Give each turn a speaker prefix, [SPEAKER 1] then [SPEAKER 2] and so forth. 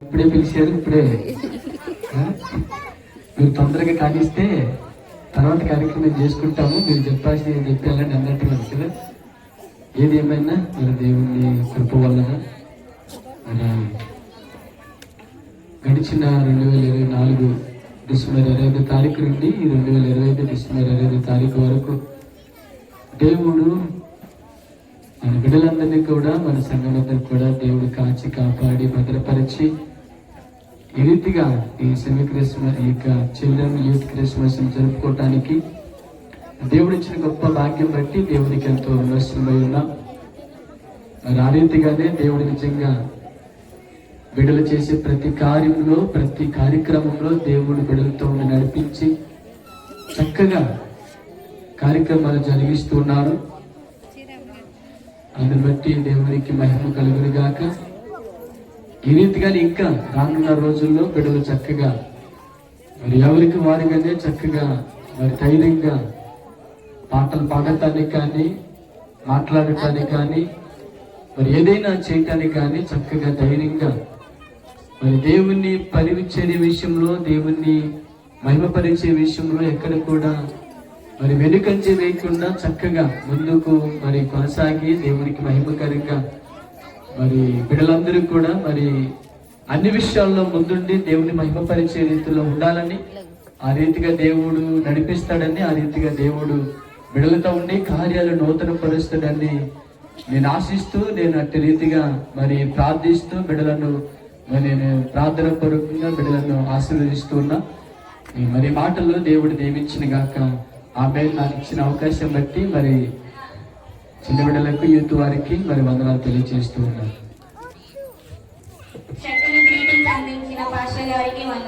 [SPEAKER 1] ఇప్పుడే పిలిచారు, ఇప్పుడే మీరు తొందరగా కానిస్తే తర్వాత కార్యక్రమం చేసుకుంటాము. మీరు చెప్పాల్సి చెప్పాలని అన్నట్టుగా కదా. ఏది ఏమైనా మన దేవుని కృప వలన మన గడిచిన 2024 డిసెంబర్ 25 తారీఖు నుండి 2025 డిసెంబర్ 25 తారీఖు వరకు దేవుడు మన బిడ్డలందరినీ కూడా, మన సంఘాలందరినీ కూడా దేవుడు కాచి కాపాడి భద్రపరిచి ఈ రీతిగా ఈ సెమీ క్రిస్మస్, ఈ చిల్డ్రన్ యూత్ క్రిస్మస్ జరుపుకోవటానికి దేవుడు ఇచ్చిన గొప్ప భాగ్యం బట్టి దేవునికి ఎంతో నష్టమై ఉన్నాం. మరి ఆ రీతిగానే దేవుడు నిజంగా బిడ్డలు చేసే ప్రతి కార్యంలో, ప్రతి కార్యక్రమంలో దేవుడు బిడ్డలతో నడిపించి చక్కగా కార్యక్రమాలు జరిగిస్తూ ఉన్నారు. అందుని బట్టి దేవునికి మహిమ కలుగును గాక. ఈ రీతిగానే ఇంకా రానున్న రోజుల్లో బిడ్డలు చక్కగా మరి ఎవరికి వారిగానే చక్కగా మరి ధైర్యంగా పాటలు పాడటానికి కానీ, మాట్లాడటానికి కానీ, మరి ఏదైనా చేయటానికి కానీ చక్కగా ధైర్యంగా మరి దేవుణ్ణి పరివిచ్చే విషయంలో, దేవుణ్ణి మహిమపరిచే విషయంలో ఎక్కడ కూడా మరి వెనుకంజ వేయకుండా చక్కగా ముందుకు మరి కొనసాగి దేవునికి మహిమకరంగా మరి బిడ్డలందరూ కూడా మరి అన్ని విషయాల్లో ముందుండి దేవుని మహిమపరిచే రీతిలో ఉండాలని, ఆ రీతిగా దేవుడు నడిపిస్తాడని, ఆ రీతిగా దేవుడు బిడ్డలతో ఉండి కార్యాలు నూతన పరుస్తాడని నేను ఆశిస్తూ, నేను అట్టి రీతిగా మరి ప్రార్థిస్తూ బిడ్డలను మరి నేను ప్రార్థన పూర్వకంగా బిడ్డలను ఆశీర్వదిస్తూ ఉన్నా. మరి మాటల్లో దేవుడు దీవించిన గాక. ఆమె నాకు ఇచ్చిన అవకాశం బట్టి మరి చిన్న బిడ్డలకు, యూత్ వారికి మరి వందనాలు తెలియజేస్తూ ఉన్నారు.